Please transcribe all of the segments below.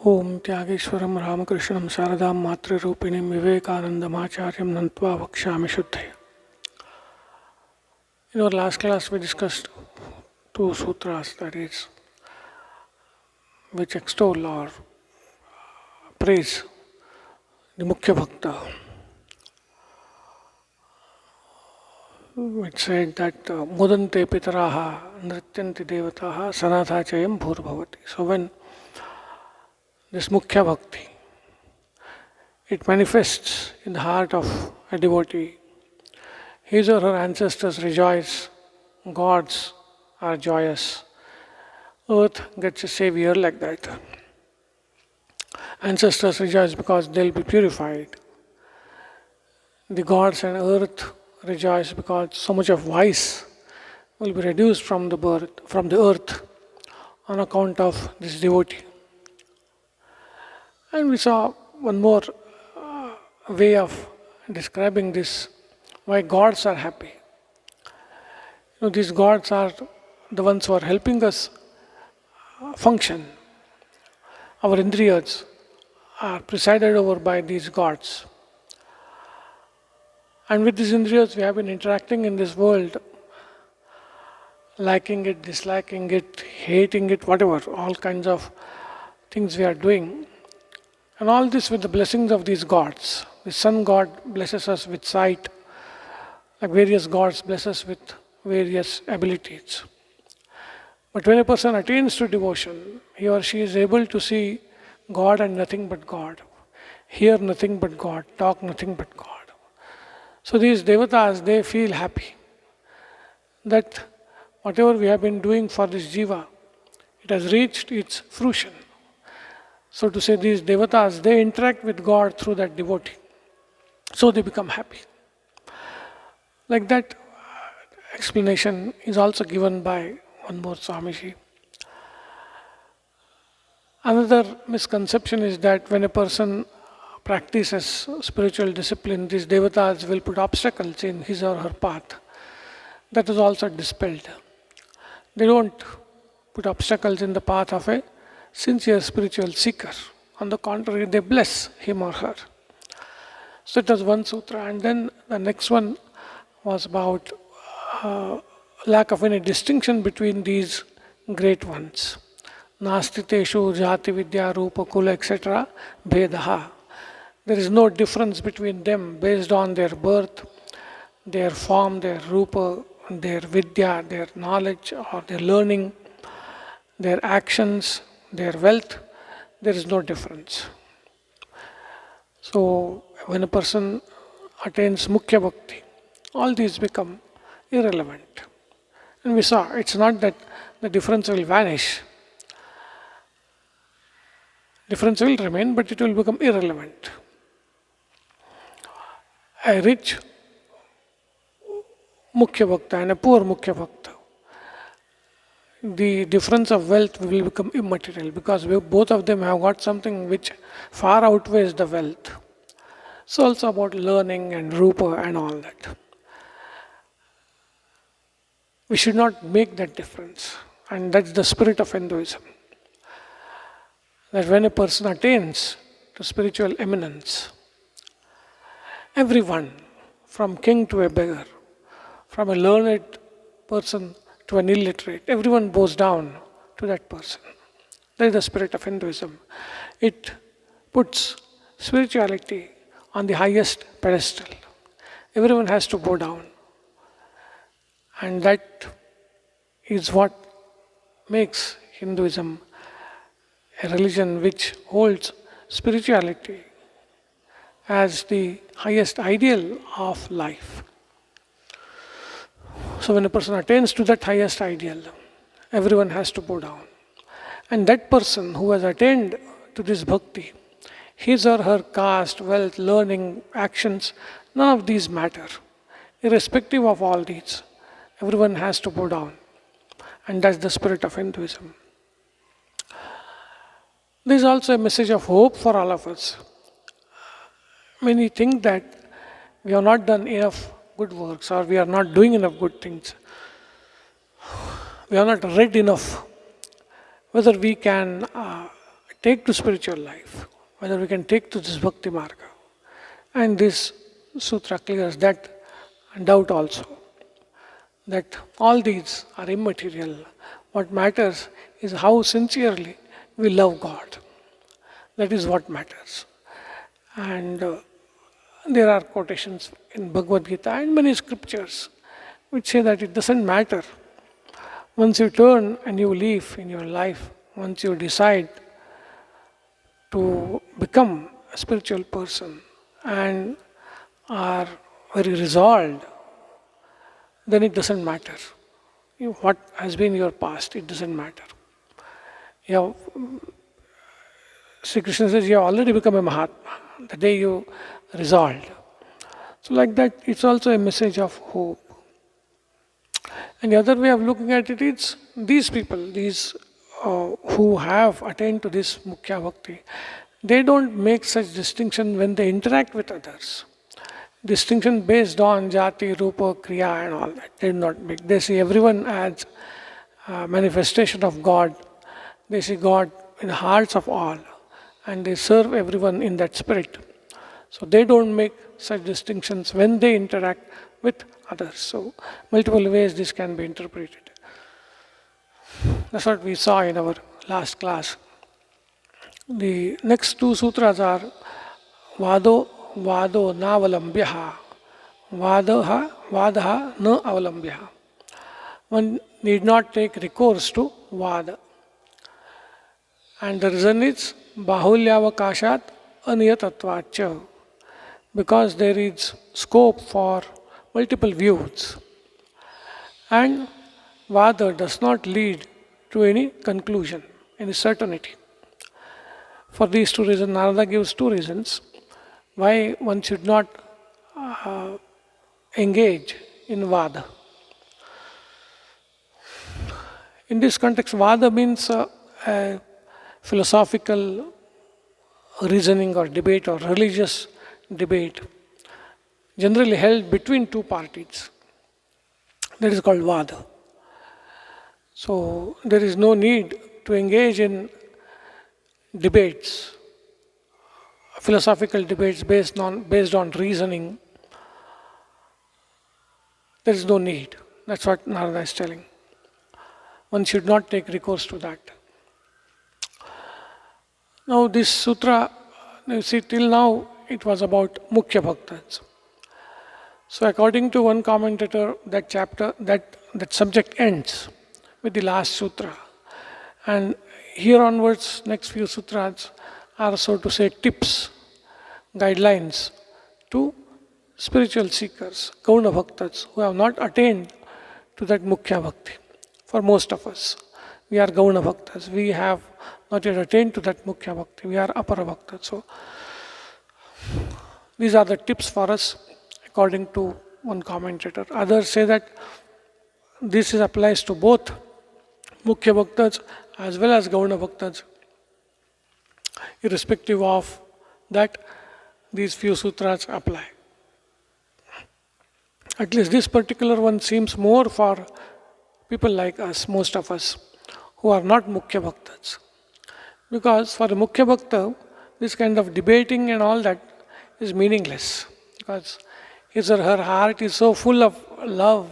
ओम त्यागेश्वरम रामकृष्णम शारदाम मातृरूपिणीम विवेकानंदमाचार्यम नत्वा वक्ष्यामि शुद्धये. In our last class we discussed two sutras, that is, which extol or praise the Mukhya Bhakta. It said that Mudante Pitaraha Nrityanti Devataha Sanatha Chayam Bhurbhavati. So when this Mukhya Bhakti, it manifests in the heart of a devotee, his or her ancestors rejoice, gods are joyous, earth gets a savior like that. Ancestors rejoice because they'll be purified. The gods and earth rejoice because so much of vice will be reduced from the earth on account of this devotee. And we saw one more way of describing this, why gods are happy. These gods are the ones who are helping us function. Our indriyas are presided over by these gods. And with these indriyas we have been interacting in this world, liking it, disliking it, hating it, whatever, all kinds of things we are doing. And all this with the blessings of these gods. The sun god blesses us with sight, like various gods bless us with various abilities. But when a person attains to devotion, he or she is able to see God and nothing but God, hear nothing but God, talk nothing but God. So these devatas, they feel happy that whatever we have been doing for this jiva, it has reached its fruition. So to say, these devatas, they interact with God through that devotee. So they become happy. Like that explanation is also given by one more Swamiji. Another misconception is that when a person practices spiritual discipline, these devatas will put obstacles in his or her path. That is also dispelled. They don't put obstacles in the path of a sincere spiritual seeker. On the contrary, they bless him or her. So it was one sutra, and then the next one was about lack of any distinction between these great ones. Nastiteshu jati vidya rupa kula etc. bhedaha. There is no difference between them based on their birth, their form, their rupa, their vidya, their knowledge or their learning, their actions, their wealth. There is no difference. So when a person attains Mukhya Bhakti, all these become irrelevant. And we saw, it's not that the difference will vanish. Difference will remain, but it will become irrelevant. A rich Mukhya Bhakta and a poor Mukhya Bhakta, the difference of wealth will become immaterial because both of them have got something which far outweighs the wealth. It's also about learning and rupa and all that. We should not make that difference, and that's the spirit of Hinduism. That when a person attains to spiritual eminence, everyone, from king to a beggar, from a learned person to an illiterate, everyone bows down to that person. That is the spirit of Hinduism. It puts spirituality on the highest pedestal. Everyone has to bow down. And that is what makes Hinduism a religion which holds spirituality as the highest ideal of life. So when a person attains to that highest ideal, everyone has to bow down. And that person who has attained to this bhakti, his or her caste, wealth, learning, actions, none of these matter. Irrespective of all these, everyone has to bow down. And that's the spirit of Hinduism. There is also a message of hope for all of us. Many think that we have not done enough good works or we are not doing enough good things. We are not read enough. Whether we can take to spiritual life, whether we can take to this Bhakti Marga. And this sutra clears that doubt also, that all these are immaterial. What matters is how sincerely we love God. That is what matters. And there are quotations in Bhagavad Gita and many scriptures which say that it doesn't matter. Once you turn a new leaf in your life, once you decide to become a spiritual person and are very resolved, then it doesn't matter. What has been your past, it doesn't matter. Sri Krishna says you have already become a Mahatma the day you resolved. So like that, it's also a message of hope. And the other way of looking at it is these people, who have attained to this Mukhya Bhakti, they don't make such distinction when they interact with others. Distinction based on jati, rupa, kriya and all that. They do not make. They see everyone as a manifestation of God. They see God in the hearts of all. And they serve everyone in that spirit. So they don't make such distinctions when they interact with others. So multiple ways this can be interpreted. That's what we saw in our last class. The next two sutras are Vado navalambyaha, Vadaha na avalambyaha. One need not take recourse to Vada. And the reason is Bahulyavakashat Aniyatatvacha, because there is scope for multiple views. And Vada does not lead to any conclusion, any certainty. For these two reasons, Narada gives two reasons why one should not engage in Vada. In this context, Vada means a philosophical reasoning or debate or religious debate, generally held between two parties. That is called Vada. So there is no need to engage in debates, philosophical debates based on reasoning. There is no need. That's what Narada is telling. One should not take recourse to that. Now this sutra, you see, till now it was about Mukhya Bhaktas. So according to one commentator, that chapter, that subject ends with the last sutra. And here onwards, next few sutras are, so to say, tips, guidelines to spiritual seekers, Gauna Bhaktas, who have not attained to that Mukhya Bhakti. For most of us, we are Gauna Bhaktas. We have not yet attained to that Mukhya Bhakti. We are Apara Bhaktas. So these are the tips for us, according to one commentator. Others say that this applies to both Mukhya Bhaktas as well as Gauna Bhaktas. Irrespective of that, these few sutras apply. At least this particular one seems more for people like us, most of us, who are not Mukhya Bhaktas. Because for a Mukhya Bhakta, this kind of debating and all that is meaningless. Because his or her heart is so full of love,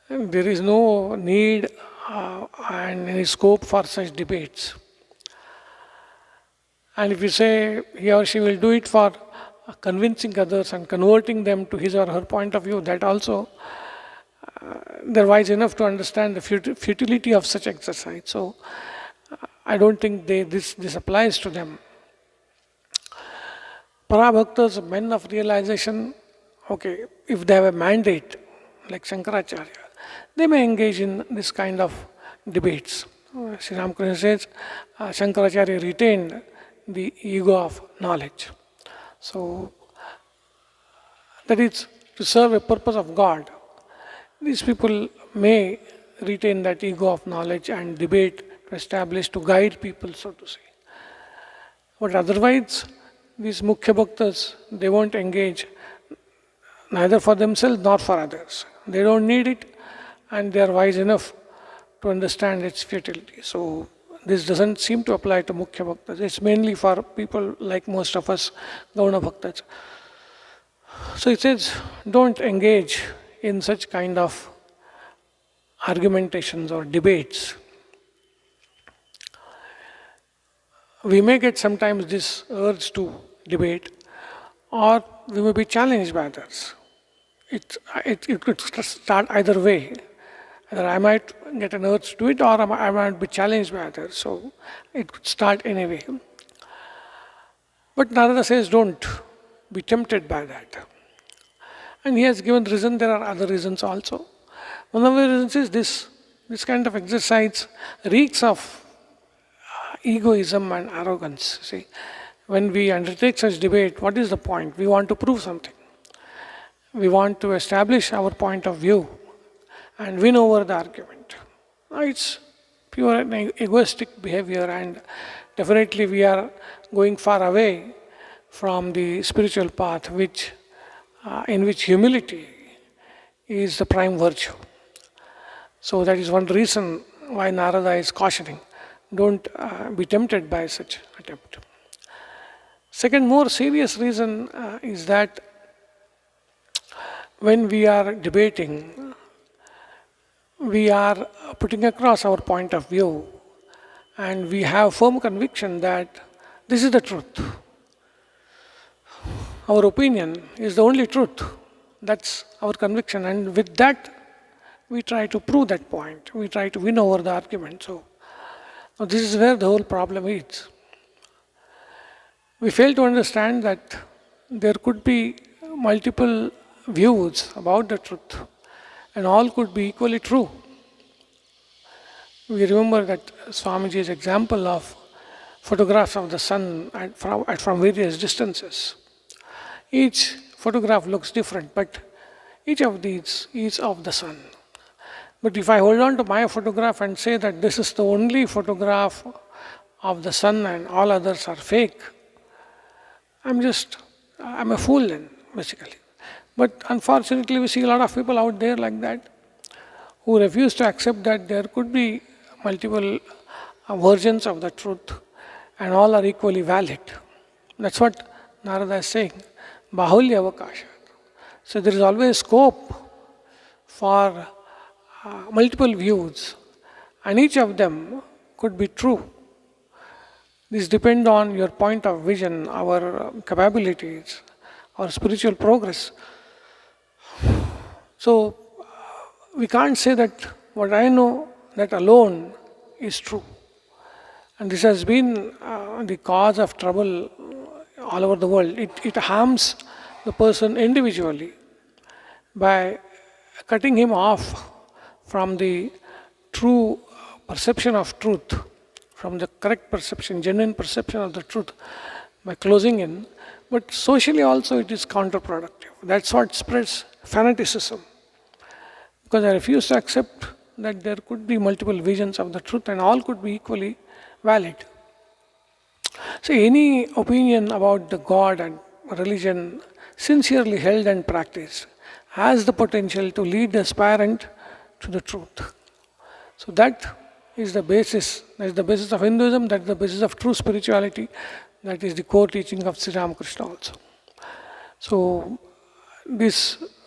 and there is no need and any scope for such debates. And if you say he or she will do it for convincing others and converting them to his or her point of view, that also they're wise enough to understand the futility of such exercise. So I don't think this applies to them. Parabhaktas, men of realization, okay, if they have a mandate like Shankaracharya, they may engage in this kind of debates. Sri Ramakrishna says Shankaracharya retained the ego of knowledge. So that is to serve a purpose of God. These people may retain that ego of knowledge and debate to establish, to guide people, so to say. But otherwise, these Mukhya Bhaktas, they won't engage neither for themselves nor for others. They don't need it, and they are wise enough to understand its futility. So this doesn't seem to apply to Mukhya Bhaktas. It's mainly for people like most of us, Gauna Bhaktas. So it says, don't engage in such kind of argumentations or debates. We may get sometimes this urge to debate, or we may be challenged by others. It could start either way. Either I might get an urge to do it, or I might be challenged by others. So it could start anyway. But Narada says, don't be tempted by that. And he has given reason. There are other reasons also. One of the reasons is this kind of exercise reeks of egoism and arrogance. See, when we undertake such debate, what is the point? We want to prove something. We want to establish our point of view and win over the argument. It's pure and egoistic behavior, and definitely we are going far away from the spiritual path, in which humility is the prime virtue. So that is one reason why Narada is cautioning. Don't be tempted by such attempt. Second, more serious reason is that when we are debating, we are putting across our point of view, and we have firm conviction that this is the truth. Our opinion is the only truth. That's our conviction, and with that, we try to prove that point. We try to win over the argument. So, now this is where the whole problem is. We fail to understand that there could be multiple views about the truth, and all could be equally true. We remember that Swamiji's example of photographs of the sun from various distances. Each photograph looks different, but each of these is of the sun. But if I hold on to my photograph and say that this is the only photograph of the sun and all others are fake, I'm a fool then, basically. But unfortunately, we see a lot of people out there like that, who refuse to accept that there could be multiple versions of the truth and all are equally valid. That's what Narada is saying. Bahulya avakasha. So there is always scope for multiple views, and each of them could be true. This depends on your point of vision, our capabilities, our spiritual progress. So we can't say that what I know, that alone is true. And this has been the cause of trouble all over the world. It harms the person individually by cutting him off from the true perception of truth, from the correct perception, genuine perception of the truth, by closing in. But socially also it is counterproductive. That's what spreads fanaticism. Because I refuse to accept that there could be multiple visions of the truth and all could be equally valid. So any opinion about the God and religion sincerely held and practiced has the potential to lead the aspirant to the truth. So that is the basis. That is the basis of Hinduism. That is the basis of true spirituality. That is the core teaching of Sri Ramakrishna also. So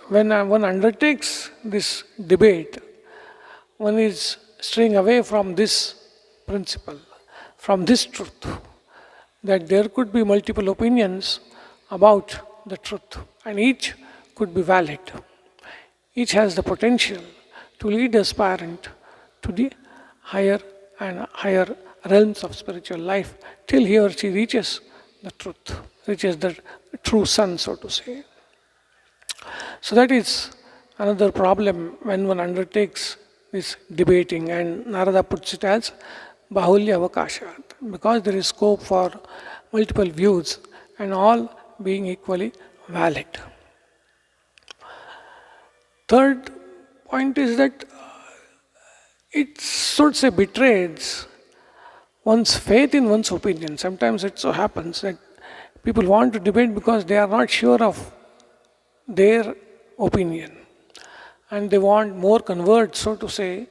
when one undertakes this debate, one is straying away from this principle, from this truth, that there could be multiple opinions about the truth, and each could be valid. Each has the potential to lead the aspirant to the higher and higher realms of spiritual life till he or she reaches the truth, reaches the true sun, so to say. So that is another problem when one undertakes this debating, and Narada puts it as Bahulya avakashat, because there is scope for multiple views and all being equally valid. Third point is that it so to say betrays one's faith in one's opinion. Sometimes it so happens that people want to debate because they are not sure of their opinion, and they want more converts, so to say,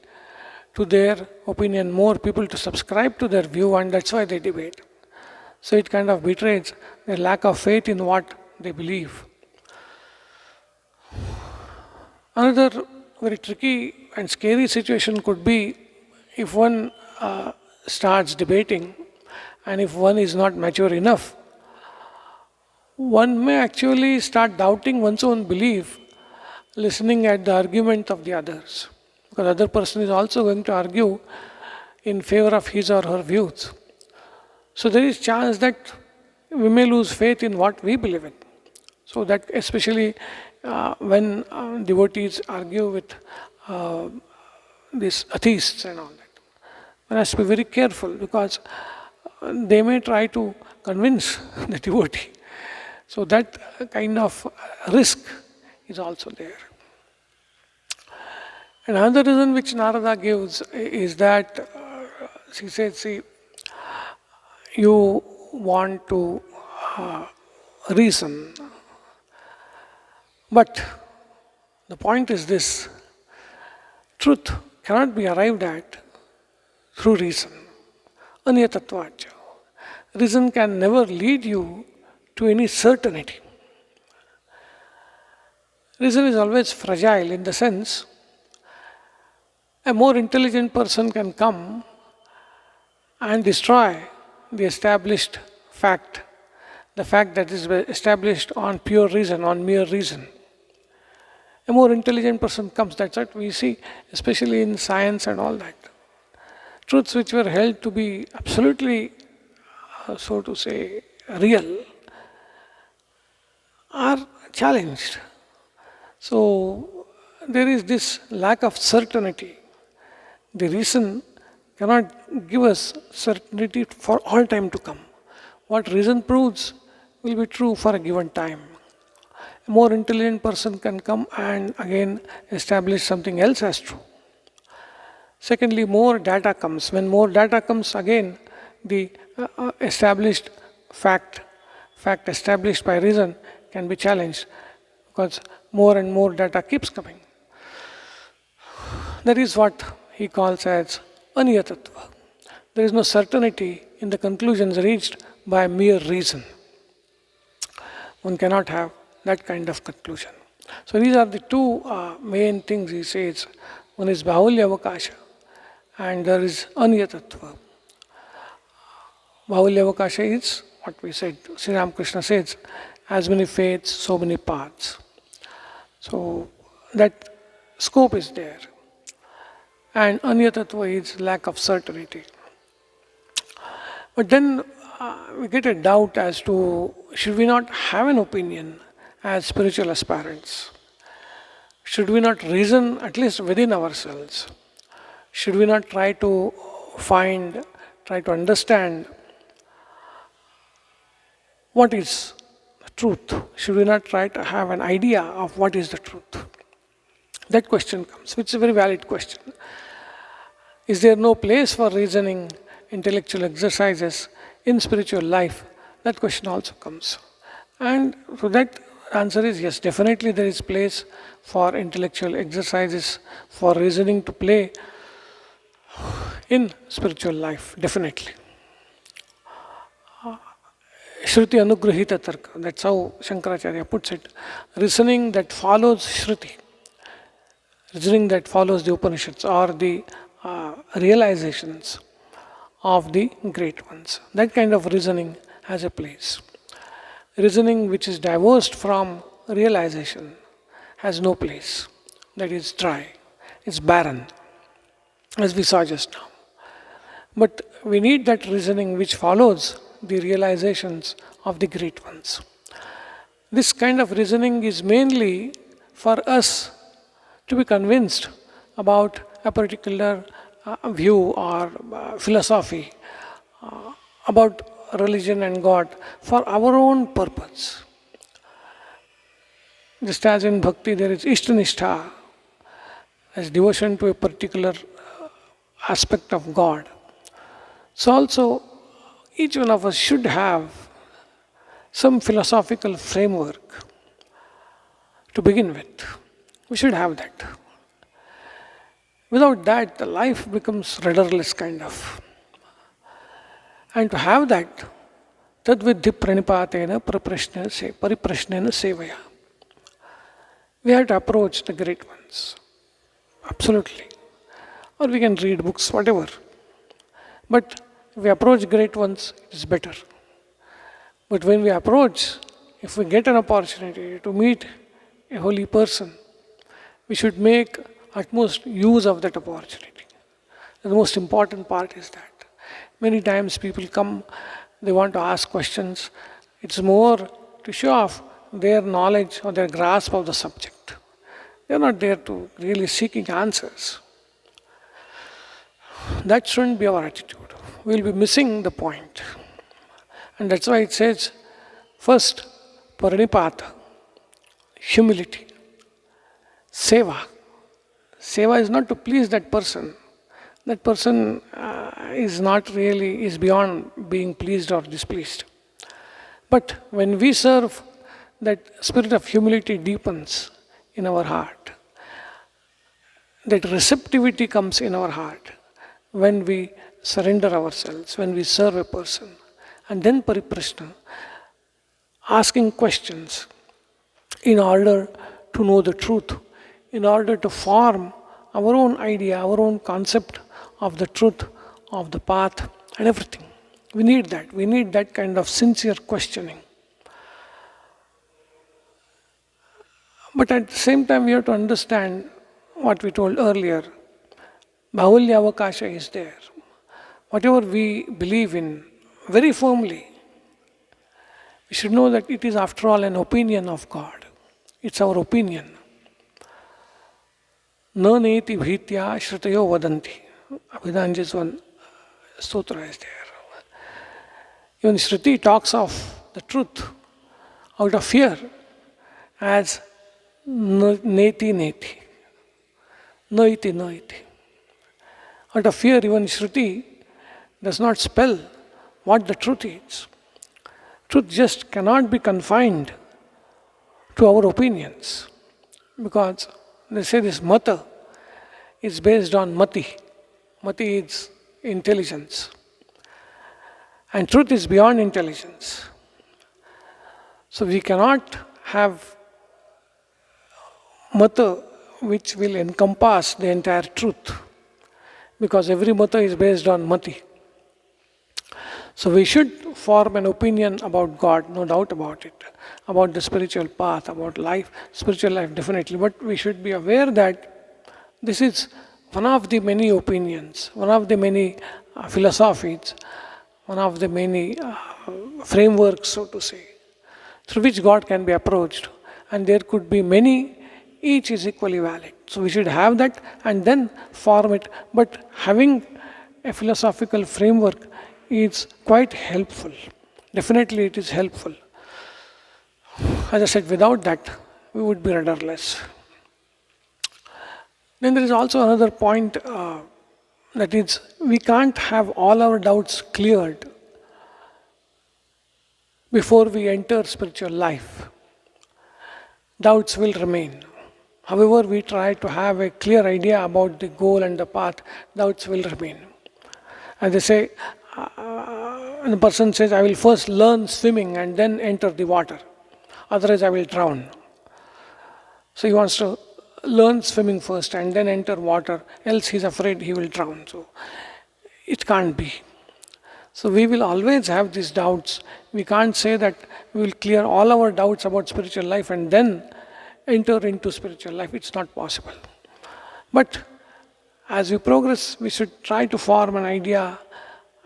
to their opinion, more people to subscribe to their view, and that's why they debate. So it kind of betrays their lack of faith in what they believe. Another very tricky and scary situation could be if one starts debating and if one is not mature enough, one may actually start doubting one's own belief, listening at the argument of the others. Because the other person is also going to argue in favor of his or her views. So there is chance that we may lose faith in what we believe in. So that especially when devotees argue with these atheists and all that, one has to be very careful because they may try to convince the devotee. So that kind of risk is also there. And another reason which Narada gives is that she says, see, you want to reason, but the point is this: truth cannot be arrived at through reason. Anyatatvacha. Reason can never lead you to any certainty. Reason is always fragile in the sense a more intelligent person can come and destroy the established fact, the fact that is established on pure reason, on mere reason. A more intelligent person comes, that's what we see, especially in science and all that. Truths which were held to be absolutely, so to say, real, are challenged. So there is this lack of certainty. The reason cannot give us certainty for all time to come. What reason proves will be true for a given time. A more intelligent person can come and again establish something else as true. Secondly, more data comes. When more data comes, again, the established fact established by reason can be challenged because more and more data keeps coming. That is what he calls as aniyatattva. There is no certainty in the conclusions reached by mere reason. One cannot have that kind of conclusion. So these are the two main things he says. One is bahulya avakasha and there is aniyatattva. Bahulya avakasha is what we said. Sri Ramakrishna says, as many faiths, so many paths. So that scope is there. And aniyatattva is lack of certainty. But then we get a doubt as to should we not have an opinion as spiritual aspirants? Should we not reason at least within ourselves? Should we not try to understand what is the truth? Should we not try to have an idea of what is the truth? That question comes, which is a very valid question. Is there no place for reasoning, intellectual exercises in spiritual life? That question also comes. And so that answer is yes, definitely there is place for intellectual exercises, for reasoning to play in spiritual life, definitely. Shruti anugrahita tarka, that's how Shankaracharya puts it. Reasoning that follows Shruti, reasoning that follows the Upanishads or the realizations of the great ones. That kind of reasoning has a place. Reasoning which is divorced from realization has no place. That is dry, it's barren, as we saw just now. But we need that reasoning which follows the realizations of the great ones. This kind of reasoning is mainly for us to be convinced about a particular view or philosophy, about religion and God for our own purpose. Just as in Bhakti there is Ishtanistha, as devotion to a particular aspect of God. So also each one of us should have some philosophical framework to begin with. We should have that. Without that, the life becomes rudderless kind of. And to have that, tadvidhi pranipatena pariprashnena sevaya. We have to approach the great ones. Absolutely. Or we can read books, whatever. But if we approach great ones, it is better. But when we approach, if we get an opportunity to meet a holy person, we should make utmost use of that opportunity. The most important part is that. Many times people come, they want to ask questions. It's more to show off their knowledge or their grasp of the subject. They are not there to really seeking answers. That shouldn't be our attitude. We'll be missing the point. And that's why it says, first, paranipata, humility. Seva. Seva is not to please that person. That person is beyond being pleased or displeased. But when we serve, that spirit of humility deepens in our heart. That receptivity comes in our heart when we surrender ourselves, when we serve a person. And then pariprashna, asking questions in order to know the truth, in order to form our own idea, our own concept of the truth, of the path, and everything. We need that. We need that kind of sincere questioning. But at the same time, we have to understand what we told earlier. Bahulya avakasha is there. Whatever we believe in very firmly, we should know that it is after all an opinion of God. It's our opinion. Na neti bhitya shrutayo vadanti. Abhidanji's one sutra is there. Even Shruti talks of the truth out of fear as neti neti. Naiti naiti. Out of fear, even Shruti does not spell what the truth is. Truth just cannot be confined to our opinions. Because they say this mata is based on mati. Mati is intelligence. And truth is beyond intelligence. So we cannot have mata which will encompass the entire truth. Because every mata is based on mati. So we should form an opinion about God, no doubt about it. About the spiritual path, about life, spiritual life definitely. But we should be aware that this is one of the many opinions, one of the many philosophies, one of the many frameworks, so to say, through which God can be approached. And there could be many, each is equally valid. So we should have that and then form it. But having a philosophical framework is quite helpful. Definitely it is helpful. As I said, without that, we would be rudderless. Then there is also another point, that is, we can't have all our doubts cleared before we enter spiritual life. Doubts will remain. However, we try to have a clear idea about the goal and the path, doubts will remain. As they say, and the person says, I will first learn swimming and then enter the water. Otherwise, I will drown. So he wants to learn swimming first and then enter water, else he is afraid he will drown. So it can't be. So we will always have these doubts. We can't say that we will clear all our doubts about spiritual life and then enter into spiritual life. It's not possible. But as we progress, we should try to form an idea,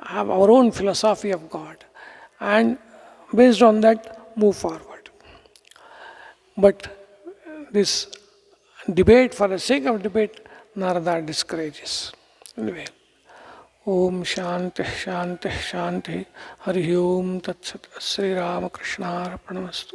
have our own philosophy of God, and based on that, move forward. But this debate, for the sake of debate, Narada discourages. Anyway, Om Shanti Shanti Shanti Hari Om Tat Sat Sri Ramakrishna Arpanamastu.